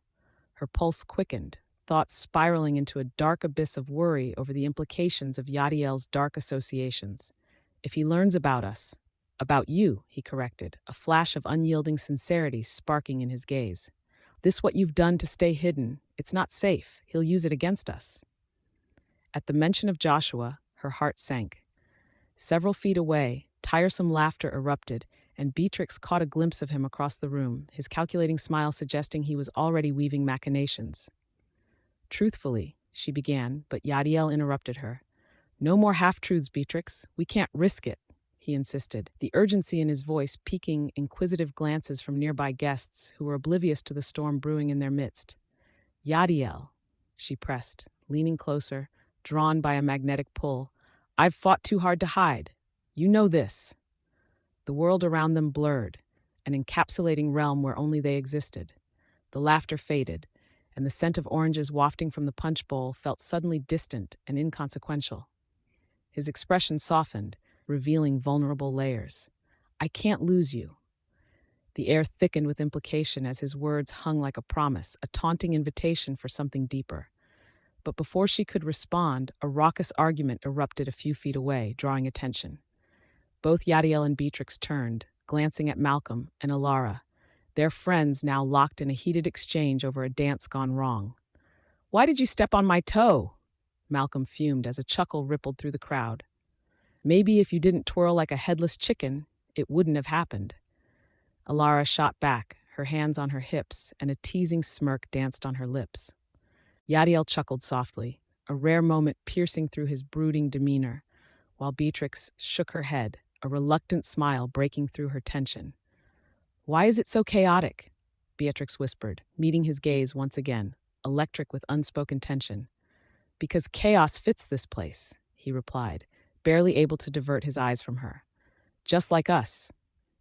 Her pulse quickened, thoughts spiraling into a dark abyss of worry over the implications of Yadiel's dark associations. "If he learns about us, about you," he corrected, a flash of unyielding sincerity sparking in his gaze. "This what you've done to stay hidden. It's not safe. He'll use it against us." At the mention of Joshua, her heart sank. Several feet away, tiresome laughter erupted, and Beatrix caught a glimpse of him across the room, his calculating smile suggesting he was already weaving machinations. "Truthfully," she began, but Yadiel interrupted her. "No more half-truths, Beatrix. We can't risk it," he insisted, the urgency in his voice piquing inquisitive glances from nearby guests who were oblivious to the storm brewing in their midst. "Yadiel," she pressed, leaning closer, drawn by a magnetic pull. "I've fought too hard to hide. You know this." The world around them blurred. an encapsulating realm where only they existed. The laughter faded, and the scent of oranges wafting from the punch bowl felt suddenly distant and inconsequential. His expression softened, revealing vulnerable layers. I can't lose you. The air thickened with implication as his words hung like a promise, a taunting invitation for something deeper. But before she could respond, a raucous argument erupted a few feet away, drawing attention. Both Yadiel and Beatrix turned, glancing at Malcolm and Alara, their friends now locked in a heated exchange over a dance gone wrong. Why did you step on my toe? Malcolm fumed as a chuckle rippled through the crowd. Maybe if you didn't twirl like a headless chicken, it wouldn't have happened. Alara shot back, her hands on her hips, and a teasing smirk danced on her lips. Yadiel chuckled softly, a rare moment piercing through his brooding demeanor, while Beatrix shook her head, a reluctant smile breaking through her tension. Why is it so chaotic? Beatrix whispered, meeting his gaze once again, electric with unspoken tension. Because chaos fits this place, he replied, barely able to divert his eyes from her. Just like us.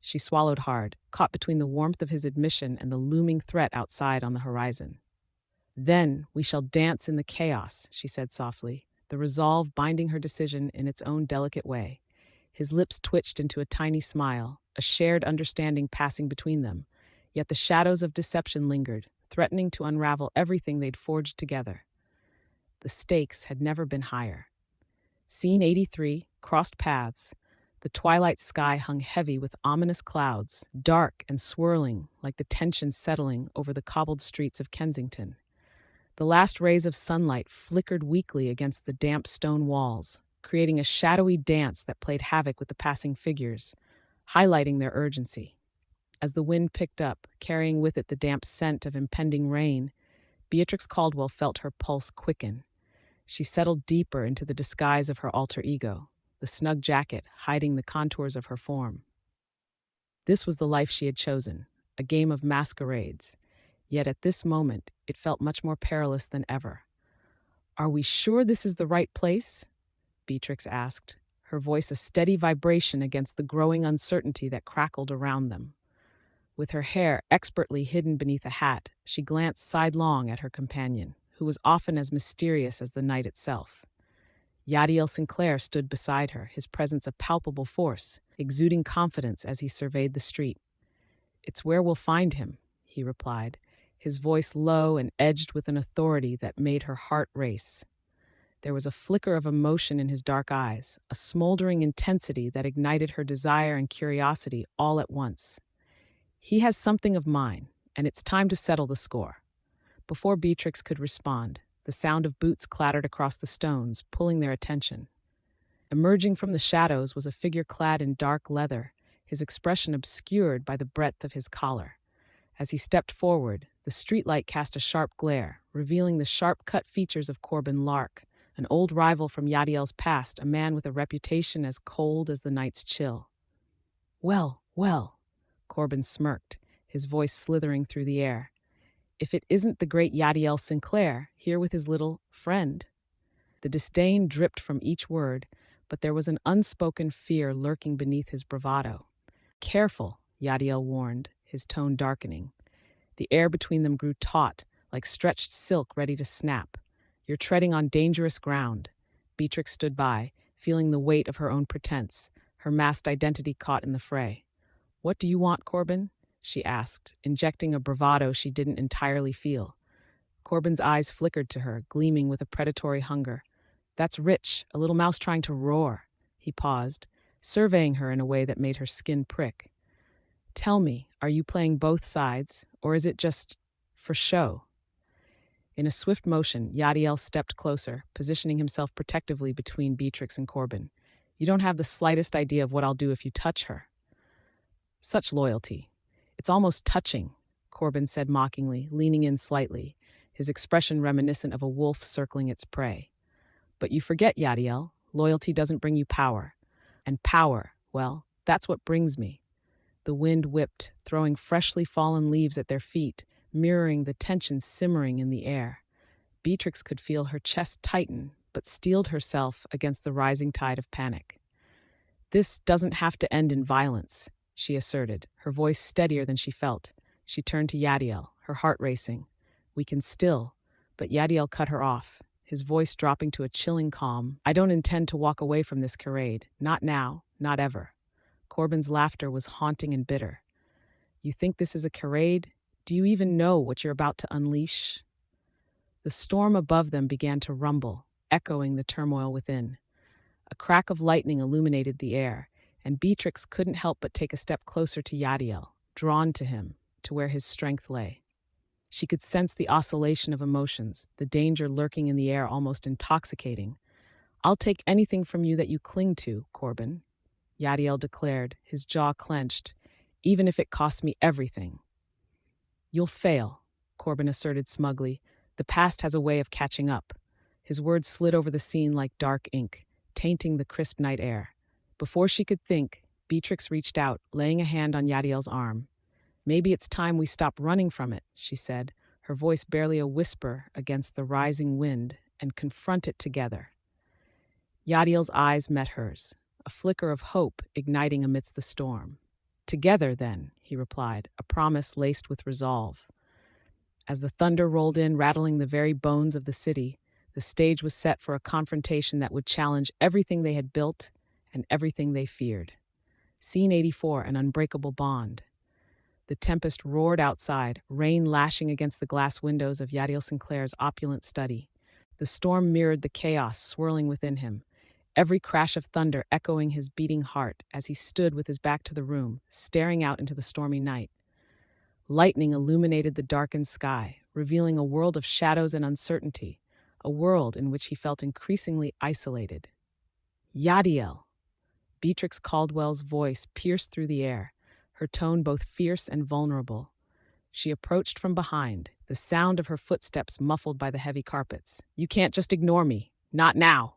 She swallowed hard, caught between the warmth of his admission and the looming threat outside on the horizon. Then we shall dance in the chaos, she said softly, the resolve binding her decision in its own delicate way. His lips twitched into a tiny smile, a shared understanding passing between them, yet the shadows of deception lingered, threatening to unravel everything they'd forged together. The stakes had never been higher. Scene 83 crossed paths. The twilight sky hung heavy with ominous clouds, dark and swirling like the tension settling over the cobbled streets of Kensington. The last rays of sunlight flickered weakly against the damp stone walls, creating a shadowy dance that played havoc with the passing figures, highlighting their urgency. As the wind picked up, carrying with it the damp scent of impending rain, Beatrix Caldwell felt her pulse quicken. She settled deeper into the disguise of her alter ego, the snug jacket hiding the contours of her form. This was the life she had chosen, a game of masquerades. Yet at this moment, it felt much more perilous than ever. Are we sure this is the right place? Beatrix asked, her voice a steady vibration against the growing uncertainty that crackled around them. With her hair expertly hidden beneath a hat, she glanced sidelong at her companion, who was often as mysterious as the night itself. Yadiel Sinclair stood beside her, his presence a palpable force, exuding confidence as he surveyed the street. It's where we'll find him, he replied, his voice low and edged with an authority that made her heart race. There was a flicker of emotion in his dark eyes, a smoldering intensity that ignited her desire and curiosity all at once. He has something of mine, and it's time to settle the score. Before Beatrix could respond, the sound of boots clattered across the stones, pulling their attention. Emerging from the shadows was a figure clad in dark leather, his expression obscured by the breadth of his collar. As he stepped forward, the streetlight cast a sharp glare, revealing the sharp-cut features of Corbin Lark, an old rival from Yadiel's past, a man with a reputation as cold as the night's chill. Well, well, Corbin smirked, his voice slithering through the air. If it isn't the great Yadiel Sinclair, here with his little friend. The disdain dripped from each word, but there was an unspoken fear lurking beneath his bravado. Careful, Yadiel warned, his tone darkening. The air between them grew taut, like stretched silk ready to snap. You're treading on dangerous ground. Beatrix stood by, feeling the weight of her own pretense, her masked identity caught in the fray. What do you want, Corbin? She asked, injecting a bravado she didn't entirely feel. Corbin's eyes flickered to her, gleaming with a predatory hunger. That's rich, a little mouse trying to roar. He paused, surveying her in a way that made her skin prick. Tell me, are you playing both sides, or is it just for show? In a swift motion, Yadiel stepped closer, positioning himself protectively between Beatrix and Corbin. You don't have the slightest idea of what I'll do if you touch her. Such loyalty. It's almost touching, Corbin said mockingly, leaning in slightly, his expression reminiscent of a wolf circling its prey. But you forget, Yadiel, loyalty doesn't bring you power. And power, well, that's what brings me. The wind whipped, throwing freshly fallen leaves at their feet, mirroring the tension simmering in the air. Beatrix could feel her chest tighten, but steeled herself against the rising tide of panic. This doesn't have to end in violence, she asserted, her voice steadier than she felt. She turned to Yadiel, her heart racing. We can still, but Yadiel cut her off, his voice dropping to a chilling calm. I don't intend to walk away from this charade. Not now, not ever. Corbin's laughter was haunting and bitter. You think this is a charade? Do you even know what you're about to unleash? The storm above them began to rumble, echoing the turmoil within. A crack of lightning illuminated the air, and Beatrix couldn't help but take a step closer to Yadiel, drawn to him, to where his strength lay. She could sense the oscillation of emotions, the danger lurking in the air almost intoxicating. I'll take anything from you that you cling to, Corbin, Yadiel declared, his jaw clenched, even if it costs me everything. You'll fail, Corbin asserted smugly. The past has a way of catching up. His words slid over the scene like dark ink, tainting the crisp night air. Before she could think, Beatrix reached out, laying a hand on Yadiel's arm. Maybe it's time we stop running from it, she said, her voice barely a whisper against the rising wind, and confront it together. Yadiel's eyes met hers, a flicker of hope igniting amidst the storm. Together, then, he replied, a promise laced with resolve. As the thunder rolled in, rattling the very bones of the city, the stage was set for a confrontation that would challenge everything they had built and everything they feared. Scene 84, an unbreakable bond. The tempest roared outside, rain lashing against the glass windows of Yadiel Sinclair's opulent study. The storm mirrored the chaos swirling within him, every crash of thunder echoing his beating heart as he stood with his back to the room, staring out into the stormy night. Lightning illuminated the darkened sky, revealing a world of shadows and uncertainty, a world in which he felt increasingly isolated. Yadiel! Beatrix Caldwell's voice pierced through the air, her tone both fierce and vulnerable. She approached from behind, the sound of her footsteps muffled by the heavy carpets. You can't just ignore me. Not now.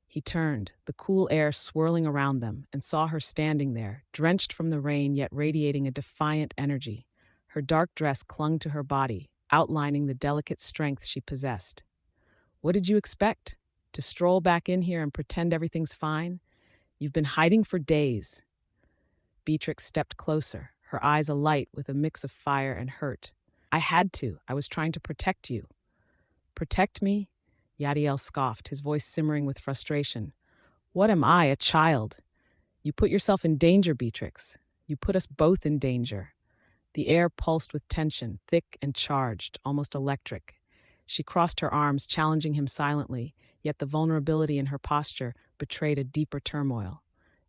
He turned, the cool air swirling around them, and saw her standing there, drenched from the rain yet radiating a defiant energy. Her dark dress clung to her body, outlining the delicate strength she possessed. What did you expect? To stroll back in here and pretend everything's fine? You've been hiding for days. Beatrix stepped closer, her eyes alight with a mix of fire and hurt. I had to. I was trying to protect you. Protect me? Yadiel scoffed, his voice simmering with frustration. What am I, a child? You put yourself in danger, Beatrix. You put us both in danger. The air pulsed with tension, thick and charged, almost electric. She crossed her arms, challenging him silently, yet the vulnerability in her posture betrayed a deeper turmoil.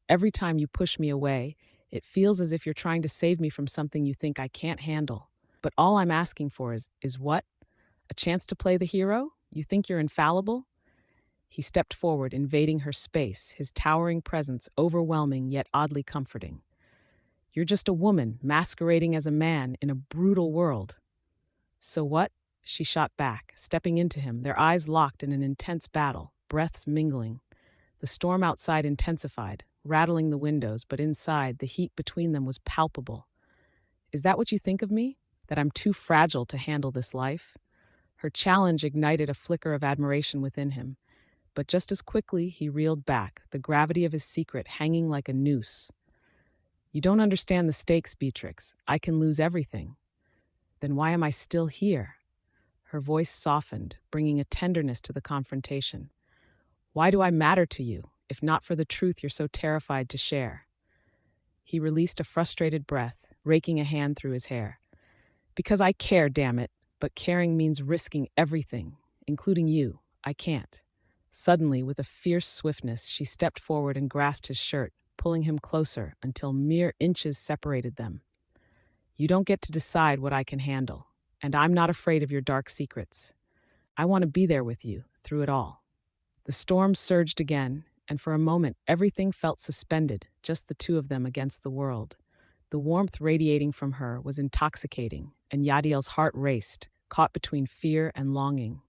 Every time you push me away, it feels as if you're trying to save me from something you think I can't handle. But all I'm asking for is what? A chance to play the hero? You think you're infallible? He stepped forward, invading her space, his towering presence overwhelming yet oddly comforting. You're just a woman, masquerading as a man in a brutal world. So what? She shot back, stepping into him, their eyes locked in an intense battle, breaths mingling. The storm outside intensified, rattling the windows, but inside, the heat between them was palpable. Is that what you think of me? That I'm too fragile to handle this life? Her challenge ignited a flicker of admiration within him, but just as quickly he reeled back, the gravity of his secret hanging like a noose. You don't understand the stakes, Beatrix. I can lose everything. Then why am I still here? Her voice softened, bringing a tenderness to the confrontation. Why do I matter to you, if not for the truth you're so terrified to share? He released a frustrated breath, raking a hand through his hair. Because I care, damn it, but caring means risking everything, including you. I can't. Suddenly, with a fierce swiftness, she stepped forward and grasped his shirt, pulling him closer until mere inches separated them. You don't get to decide what I can handle, and I'm not afraid of your dark secrets. I want to be there with you, through it all. The storm surged again, and for a moment everything felt suspended, just the two of them against the world. The warmth radiating from her was intoxicating, and Yadiel's heart raced, caught between fear and longing.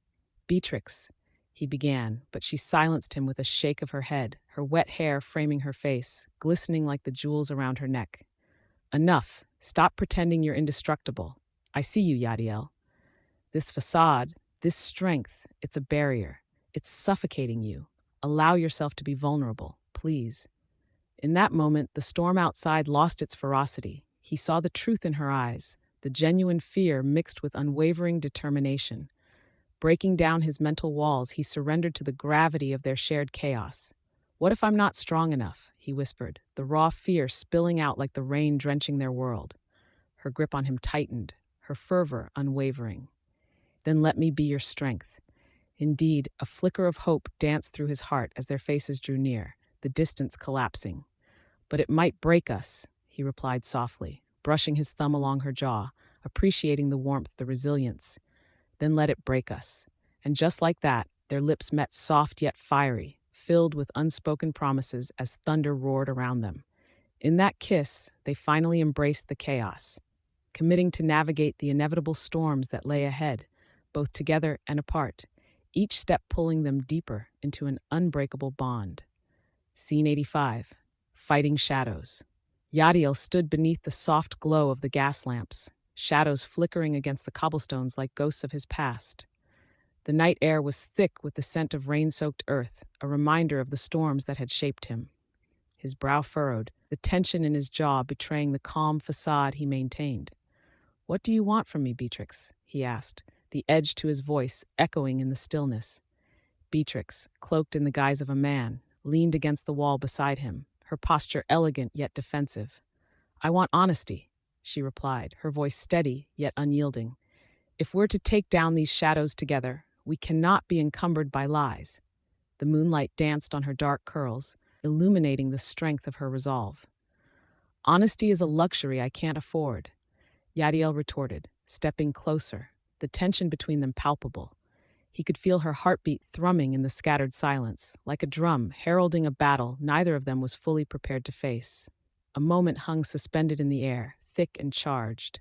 Beatrix, he began, but she silenced him with a shake of her head, her wet hair framing her face, glistening like the jewels around her neck. Enough. Stop pretending you're indestructible. I see you, Yadiel. This facade, this strength, it's a barrier. It's suffocating you. Allow yourself to be vulnerable, please. In that moment, the storm outside lost its ferocity. He saw the truth in her eyes, the genuine fear mixed with unwavering determination. Breaking down his mental walls, he surrendered to the gravity of their shared chaos. "What if I'm not strong enough?" he whispered, the raw fear spilling out like the rain drenching their world. Her grip on him tightened, her fervor unwavering. "Then let me be your strength." Indeed, a flicker of hope danced through his heart as their faces drew near, the distance collapsing. "But it might break us," he replied softly, brushing his thumb along her jaw, appreciating the warmth, the resilience. "Then let it break us." And just like that, their lips met, soft yet fiery, filled with unspoken promises as thunder roared around them. In that kiss, they finally embraced the chaos, committing to navigate the inevitable storms that lay ahead, both together and apart, each step pulling them deeper into an unbreakable bond. Scene 85. Fighting Shadows. Yadiel stood beneath the soft glow of the gas lamps, shadows flickering against the cobblestones like ghosts of his past. The night air was thick with the scent of rain-soaked earth, a reminder of the storms that had shaped him. His brow furrowed, the tension in his jaw betraying the calm facade he maintained. "What do you want from me, Beatrix?" he asked, the edge to his voice echoing in the stillness. Beatrix, cloaked in the guise of a man, leaned against the wall beside him, her posture elegant yet defensive. "I want honesty," she replied, her voice steady yet unyielding. "If we're to take down these shadows together, we cannot be encumbered by lies." The moonlight danced on her dark curls, illuminating the strength of her resolve. "Honesty is a luxury I can't afford," Yadiel retorted, stepping closer, the tension between them palpable. He could feel her heartbeat thrumming in the scattered silence, like a drum heralding a battle neither of them was fully prepared to face. A moment hung suspended in the air, thick and charged.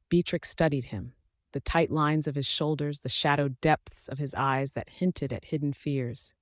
Beatrix studied him, the tight lines of his shoulders, the shadowed depths of his eyes that hinted at hidden fears.